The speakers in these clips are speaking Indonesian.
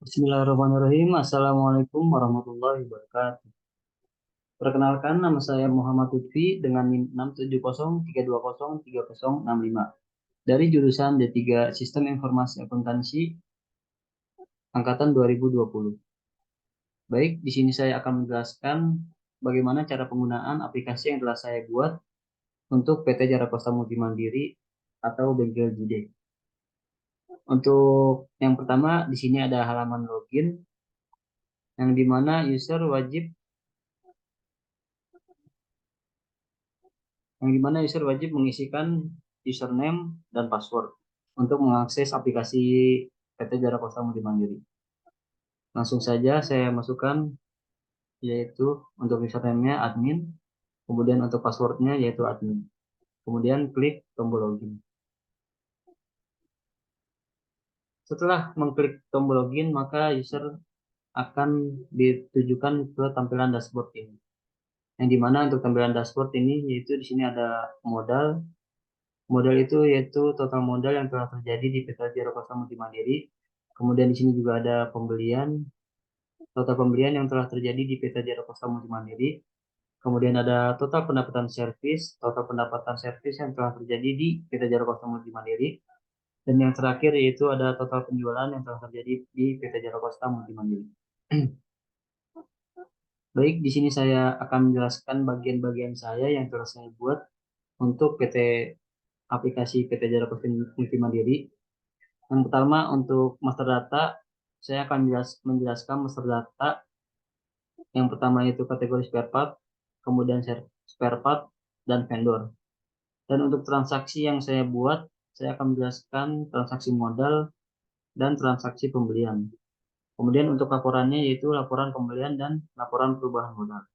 Bismillahirrahmanirrahim. Assalamualaikum warahmatullahi wabarakatuh. Perkenalkan, nama saya Muhammad Lutfi dengan NIM 67032030065 dari jurusan D3 Sistem Informasi Akuntansi angkatan 2020. Baik, di sini saya akan menjelaskan bagaimana cara penggunaan aplikasi yang telah saya buat untuk PT Jara Kosta Multi Mandiri atau Bengkel JD. Untuk yang pertama, di sini ada halaman login yang dimana user wajib mengisikan username dan password untuk mengakses aplikasi PT Jara Kosta Multi Mandiri. Langsung saja saya masukkan, yaitu untuk username-nya admin, kemudian untuk passwordnya yaitu admin. Kemudian klik tombol login. Setelah mengklik tombol login, maka user akan ditujukan ke tampilan dashboard ini. Yang dimana untuk tampilan dashboard ini yaitu di sini ada modal. Modal itu yaitu total modal yang telah terjadi di PT Jara Kosta Multi Mandiri. Kemudian di sini juga ada pembelian, total pembelian yang telah terjadi di PT Jara Kosta Multi Mandiri. Kemudian ada total pendapatan servis yang telah terjadi di PT Jara Kosta Multi Mandiri. Dan yang terakhir yaitu ada total penjualan yang telah terjadi di PT Jara Kosta Multi Mandiri. Baik, di sini saya akan menjelaskan bagian-bagian saya yang telah saya buat untuk aplikasi PT Jara Kosta Multi Mandiri. Yang pertama untuk master data, saya akan menjelaskan master data. Yang pertama itu kategori spare part, kemudian spare part, dan vendor. Dan untuk transaksi yang saya buat, saya akan menjelaskan transaksi modal dan transaksi pembelian. Kemudian untuk laporannya yaitu laporan pembelian dan laporan perubahan modal.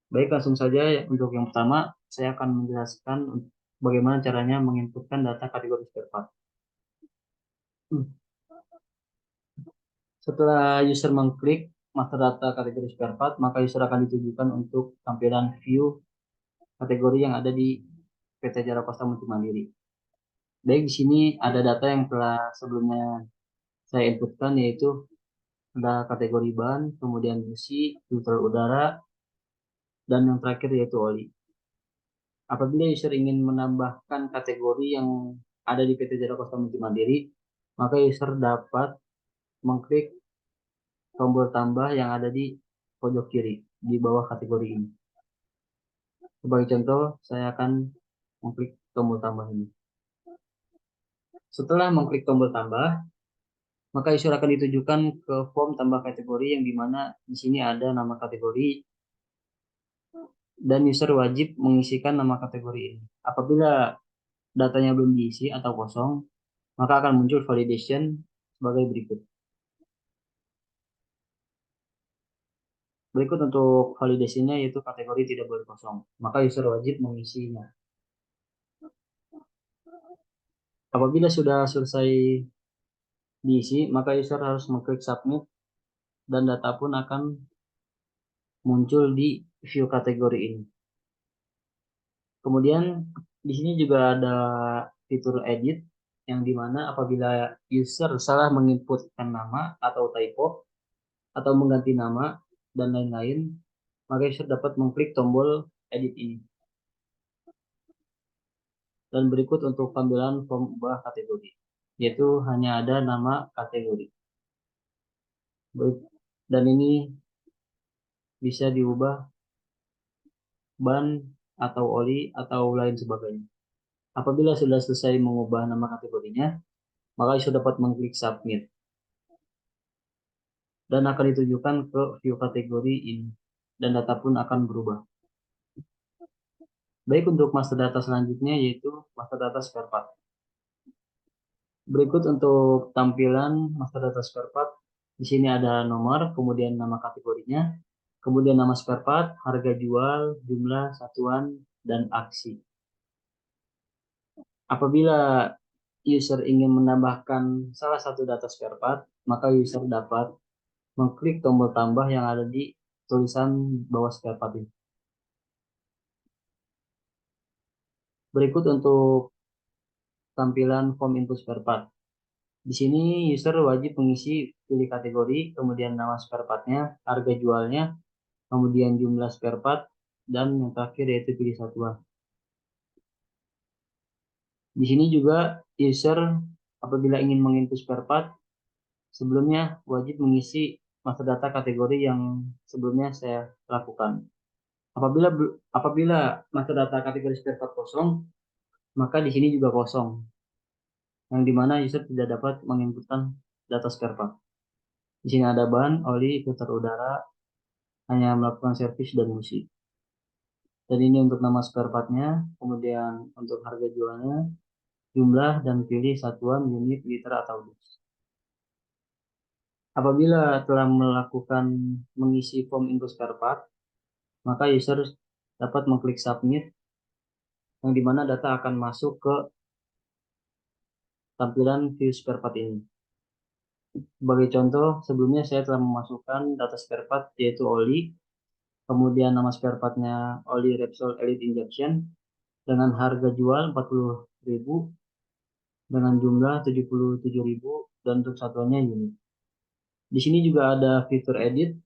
Baik, langsung saja untuk yang pertama, saya akan menjelaskan bagaimana caranya menginputkan data kategori spare part. Setelah user mengklik master data kategori spare part, maka user akan ditujukan untuk tampilan view kategori yang ada di PT Jara Kosta Multi Mandiri. Baik, di sini ada data yang telah sebelumnya saya inputkan, yaitu ada kategori ban, kemudian busi, filter udara, dan yang terakhir yaitu oli. Apabila user ingin menambahkan kategori yang ada di PT Jara Kosta Multi Mandiri, maka user dapat mengklik tombol tambah yang ada di pojok kiri di bawah kategori ini. Sebagai contoh, saya akan mengklik tombol tambah ini. Setelah mengklik tombol tambah, maka user akan ditujukan ke form tambah kategori yang dimana di sini ada nama kategori dan user wajib mengisikan nama kategori ini. Apabila datanya belum diisi atau kosong, maka akan muncul validation sebagai berikut. Berikut untuk validasinya yaitu kategori tidak boleh kosong. Maka user wajib mengisinya. Apabila sudah selesai diisi, maka user harus mengklik submit dan data pun akan muncul di view kategori ini. Kemudian di sini juga ada fitur edit yang dimana apabila user salah menginputkan nama atau typo atau mengganti nama dan lain-lain, maka user dapat mengklik tombol edit ini. Dan berikut untuk tampilan form ubah kategori, yaitu hanya ada nama kategori. Dan ini bisa diubah ban atau oli atau lain sebagainya. Apabila sudah selesai mengubah nama kategorinya, maka user dapat mengklik submit dan akan ditujukan ke view kategori ini dan data pun akan berubah. Baik, untuk master data selanjutnya yaitu master data spare part. Berikut untuk tampilan master data spare part. Di sini ada nomor, kemudian nama kategorinya, kemudian nama spare part, harga jual, jumlah satuan, dan aksi. Apabila user ingin menambahkan salah satu data spare part, maka user dapat mengklik tombol tambah yang ada di tulisan bawah spare part ini. Berikut untuk tampilan form input spare part. Di sini user wajib mengisi pilih kategori, kemudian nama spare partnya, harga jualnya, kemudian jumlah spare part, dan yang terakhir yaitu pilih satuan. Di sini juga user apabila ingin menginput spare part, sebelumnya wajib mengisi master data kategori yang sebelumnya saya lakukan. Apabila master data kategori spare part kosong, maka di sini juga kosong, yang dimana user tidak dapat menginputkan data spare part. Di sini ada ban, oli, filter udara, hanya melakukan servis dan musik. Dan ini untuk nama spare partnya, kemudian untuk harga jualnya, jumlah, dan pilih satuan, unit, liter, atau dus. Apabila telah melakukan mengisi form input spare part, maka user dapat mengklik submit, yang dimana data akan masuk ke tampilan view spare part ini. Sebagai contoh, sebelumnya saya telah memasukkan data spare part yaitu oli, kemudian nama spare partnya oli Repsol Elite Injection, dengan harga jual 40.000, dengan jumlah 77.000, dan untuk satuannya unit. Di sini juga ada fitur edit,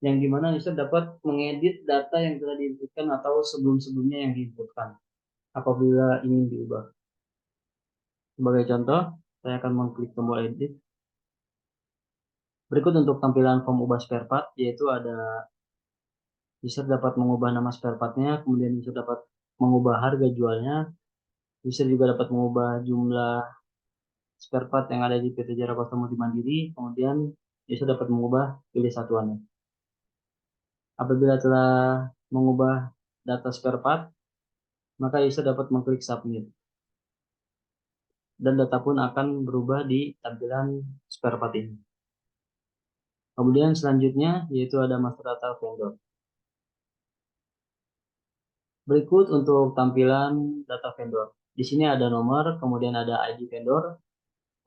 yang dimana user dapat mengedit data yang telah diinputkan atau sebelum-sebelumnya yang diinputkan apabila ingin diubah. Sebagai contoh, saya akan mengklik tombol edit. Berikut untuk tampilan form ubah spare part, yaitu ada user dapat mengubah nama spare partnya, kemudian user dapat mengubah harga jualnya, user juga dapat mengubah jumlah spare part yang ada di PT Jara Kosta Multi Mandiri, kemudian user dapat mengubah pilih satuannya. Apabila telah mengubah data spare part, maka user dapat mengklik submit. Dan data pun akan berubah di tampilan spare part ini. Kemudian selanjutnya yaitu ada master data vendor. Berikut untuk tampilan data vendor. Di sini ada nomor, kemudian ada ID vendor,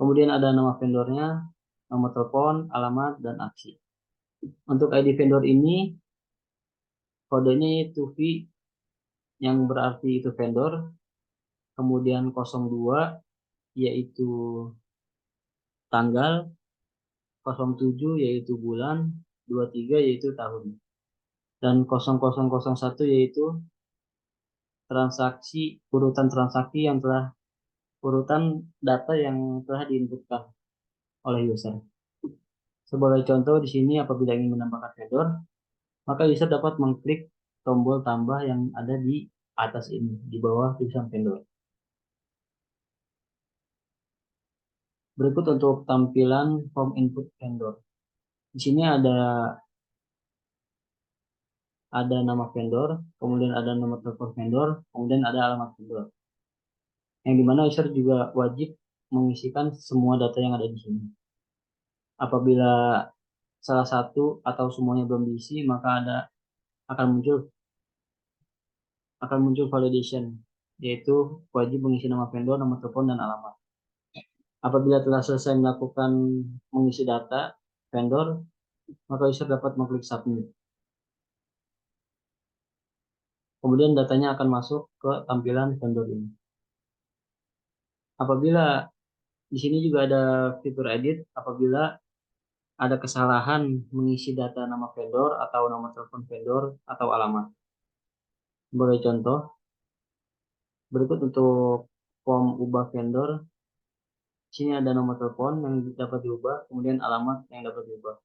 kemudian ada nama vendornya, nomor telepon, alamat, dan aksi. Untuk ID vendor ini, kodenya itu V, yang berarti itu vendor, kemudian 02, yaitu tanggal, 07 yaitu bulan, 23 yaitu tahun, dan 0001 yaitu transaksi, urutan data yang telah diinputkan oleh user. Sebagai contoh di sini apabila ingin menambahkan vendor, maka user dapat mengklik tombol tambah yang ada di atas ini, di bawah tulisan vendor. Berikut untuk tampilan form input vendor. Di sini ada nama vendor, kemudian ada nomor telepon vendor, kemudian ada alamat vendor. Yang dimana user juga wajib mengisikan semua data yang ada di sini. Apabila salah satu atau semuanya belum diisi, maka akan muncul validation, yaitu wajib mengisi nama vendor, nomor telepon, dan alamat. Apabila telah selesai melakukan mengisi data vendor, maka user dapat mengklik submit. Kemudian datanya akan masuk ke tampilan vendor ini. Apabila di sini juga ada fitur edit, apabila ada kesalahan mengisi data nama vendor atau nomor telepon vendor atau alamat. Sebagai contoh, berikut untuk form ubah vendor. Di sini ada nomor telepon yang dapat diubah, kemudian alamat yang dapat diubah.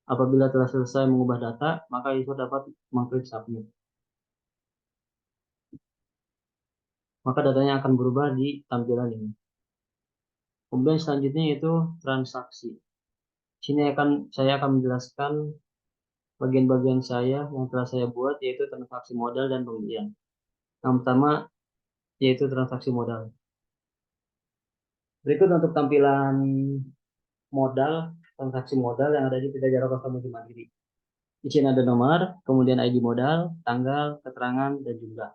Apabila telah selesai mengubah data, maka user dapat mengklik submit. Maka datanya akan berubah di tampilan ini. Kemudian selanjutnya yaitu transaksi. Di sini saya akan menjelaskan bagian-bagian saya yang telah saya buat, yaitu transaksi modal dan pembelian. Yang pertama yaitu transaksi modal. Berikut untuk tampilan modal, transaksi modal yang ada di PT Jara Kosta Multi Mandiri. Di sini ada nomor, kemudian ID modal, tanggal, keterangan, dan jumlah.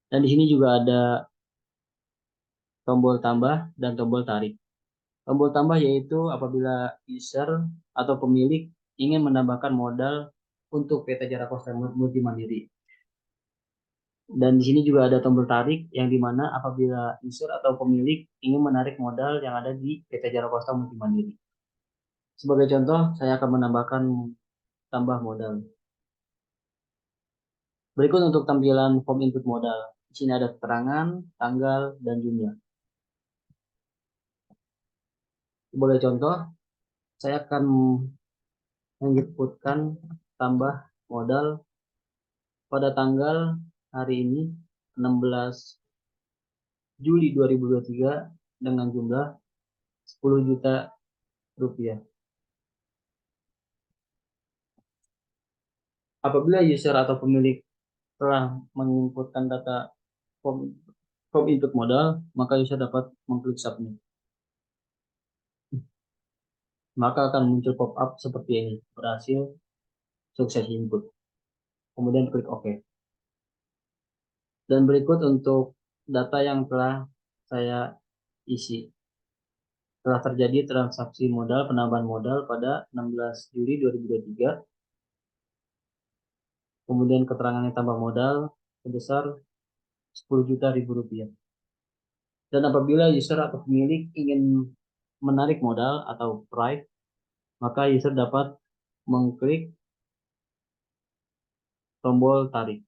Dan di sini juga ada tombol tambah dan tombol tarik. Tombol tambah yaitu apabila user atau pemilik ingin menambahkan modal untuk PT Jara Kosta Multi Mandiri. Dan di sini juga ada tombol tarik yang dimana apabila user atau pemilik ingin menarik modal yang ada di PT Jara Kosta Multimandiri. Sebagai contoh, saya akan menambahkan tambah modal. Berikut untuk tampilan form input modal. Di sini ada keterangan, tanggal, dan jumlah. Sebagai contoh, saya akan menyebutkan tambah modal pada tanggal hari ini 16 Juli 2023 dengan jumlah 10 juta rupiah. Apabila user atau pemilik telah menginputkan data form, form input modal, maka user dapat mengklik submit. Maka akan muncul pop-up seperti ini, berhasil sukses input. Kemudian klik OK. Dan berikut untuk data yang telah saya isi. Telah terjadi transaksi modal penambahan modal pada 16 Juli 2023. Kemudian keterangannya tambah modal sebesar 10 juta ribu rupiah. Dan apabila user atau pemilik ingin menarik modal atau price, maka user dapat mengklik tombol tarik.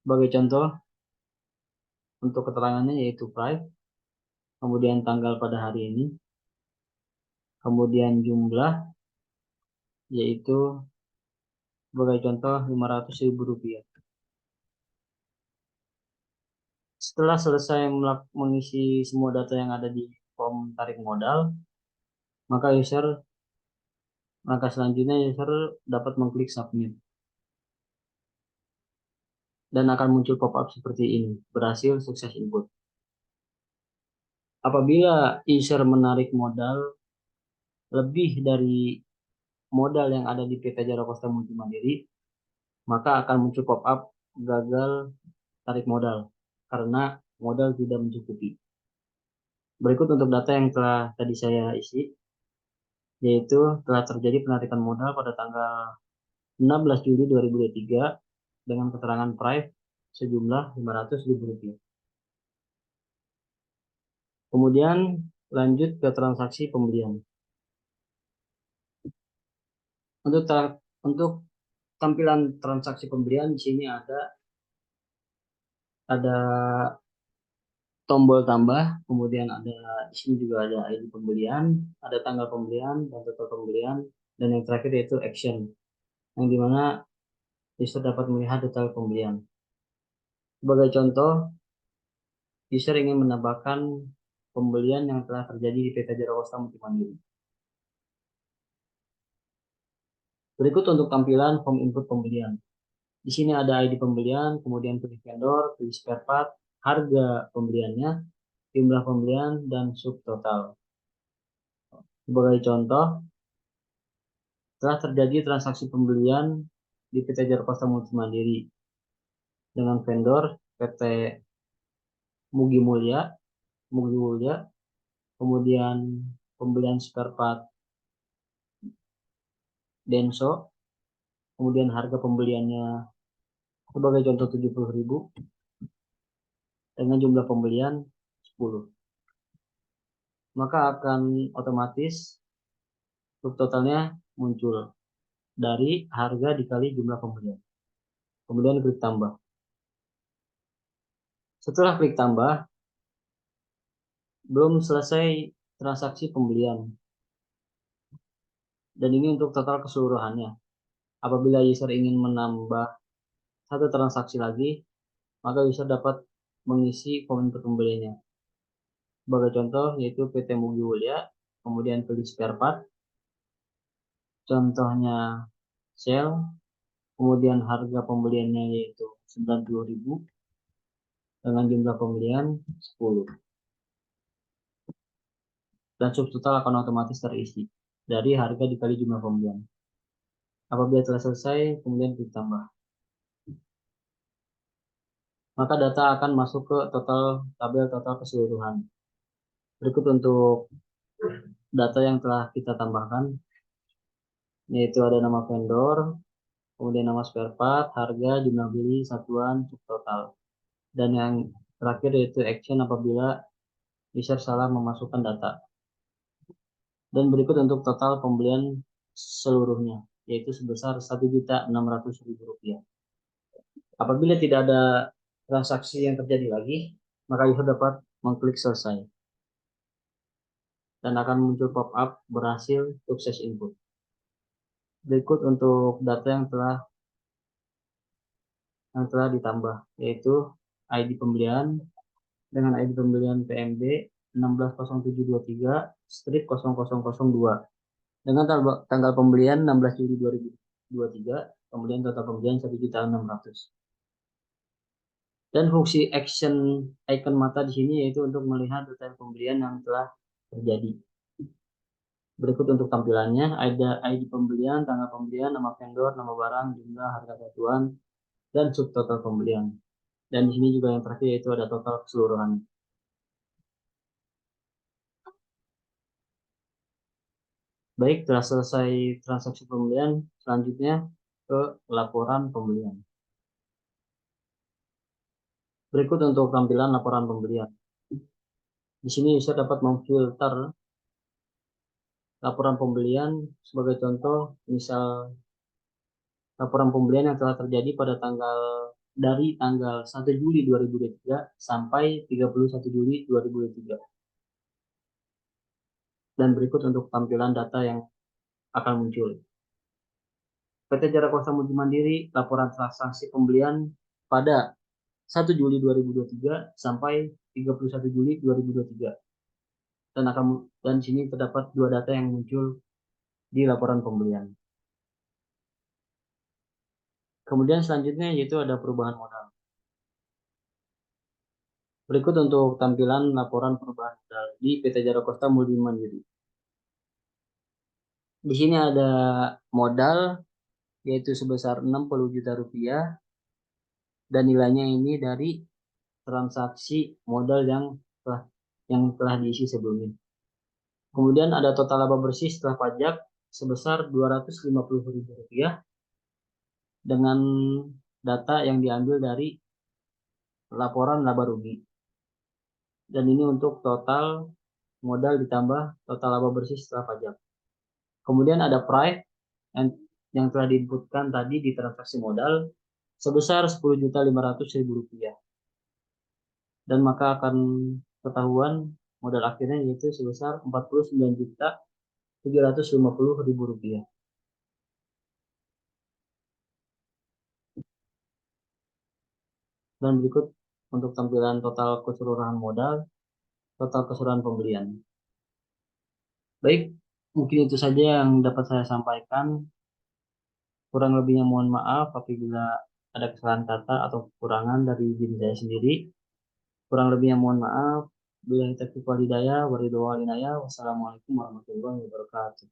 Sebagai contoh, untuk keterangannya yaitu price, kemudian tanggal pada hari ini, kemudian jumlah, yaitu sebagai contoh 500 ribu rupiah. Setelah selesai mengisi semua data yang ada di form tarik modal, maka langkah selanjutnya user dapat mengklik submit. Dan akan muncul pop-up seperti ini, berhasil sukses input. Apabila user menarik modal lebih dari modal yang ada di PT Jara Kosta Multimandiri, maka akan muncul pop-up gagal tarik modal karena modal tidak mencukupi. Berikut untuk data yang telah tadi saya isi, yaitu telah terjadi penarikan modal pada tanggal 16 Juli 2023 dengan keterangan price sejumlah 500 ribu rupiah. Kemudian lanjut ke transaksi pembelian. Untuk tampilan transaksi pembelian di sini ada tombol tambah, kemudian di sini juga ada ID pembelian, ada tanggal pembelian dan total pembelian, dan yang terakhir yaitu action, yang dimana user dapat melihat detail pembelian. Sebagai contoh, user ingin menambahkan pembelian yang telah terjadi di PT Jara Kosta Multimandiri. Berikut untuk tampilan form input pembelian. Di sini ada ID pembelian, kemudian pilih vendor, pilih spare part, harga pembeliannya, jumlah pembelian, dan subtotal. Sebagai contoh, telah terjadi transaksi pembelian di PT Jara Kosta Multimandiri dengan vendor PT Mugi Mulya, kemudian pembelian spare part Denso, kemudian harga pembeliannya sebagai contoh 70.000 dengan jumlah pembelian 10. Maka akan otomatis subtotalnya muncul dari harga dikali jumlah pembelian. Kemudian klik tambah. Setelah klik tambah, belum selesai transaksi pembelian. Dan ini untuk total keseluruhannya. Apabila user ingin menambah satu transaksi lagi, maka user dapat mengisi form input pembeliannya. Sebagai contoh yaitu PT Mugi Mulya, kemudian pilih spare part, contohnya sale, kemudian harga pembeliannya yaitu 90.000 dengan jumlah pembelian 10. Dan subtotal akan otomatis terisi dari harga dikali jumlah pembelian. Apabila telah selesai, kemudian klik tambah. Maka data akan masuk ke tabel total keseluruhan. Berikut untuk data yang telah kita tambahkan, yaitu ada nama vendor, kemudian nama spare part, harga, jumlah beli, satuan, subtotal. Dan yang terakhir yaitu action apabila user salah memasukkan data. Dan berikut untuk total pembelian seluruhnya, yaitu sebesar Rp1.600.000. Apabila tidak ada transaksi yang terjadi lagi, maka user dapat mengklik selesai dan akan muncul pop-up berhasil sukses input. Berikut untuk data yang telah ditambah, yaitu ID pembelian dengan ID pembelian PMB 160723 strip 0002 dengan tanggal pembelian 16 Juli 2023, kemudian total pembelian 1.600.000. Dan fungsi action icon mata di sini yaitu untuk melihat detail pembelian yang telah terjadi. Berikut untuk tampilannya, ada ID pembelian, tanggal pembelian, nama vendor, nama barang, jumlah, harga satuan, dan subtotal pembelian. Dan di sini juga yang terakhir yaitu ada total keseluruhan. Baik, telah selesai transaksi pembelian, selanjutnya ke laporan pembelian. Berikut untuk tampilan laporan pembelian. Di sini user dapat memfilter laporan pembelian sebagai contoh, misal laporan pembelian yang telah terjadi pada dari tanggal 1 Juli 2023 sampai 31 Juli 2023. Dan berikut untuk tampilan data yang akan muncul. PT Jara Kosta Multi Mandiri, laporan transaksi pembelian pada 1 Juli 2023 sampai 31 Juli 2023. Dan sini terdapat dua data yang muncul di laporan pembelian. Kemudian selanjutnya yaitu ada perubahan modal. Berikut untuk tampilan laporan perubahan modal di PT Jara Kosta Multi Mandiri. Di sini ada modal yaitu sebesar Rp60 juta dan nilainya ini dari transaksi modal yang telah diisi sebelumnya. Kemudian ada total laba bersih setelah pajak sebesar Rp250.000 dengan data yang diambil dari laporan laba rugi. Dan ini untuk total modal ditambah total laba bersih setelah pajak. Kemudian ada price yang telah diinputkan tadi di transaksi modal sebesar Rp10.500.000. Dan maka akan ketahuan modal akhirnya yaitu sebesar Rp49.750.000. Dan berikut untuk tampilan total keseluruhan modal, total keseluruhan pembelian. Baik, mungkin itu saja yang dapat saya sampaikan. Kurang lebihnya mohon maaf apabila ada kesalahan kata atau kekurangan dari diri saya sendiri. Kurang lebihnya mohon maaf. Billahi taufiq wal hidayah, waridho wal inayah. Wassalamualaikum warahmatullahi wabarakatuh.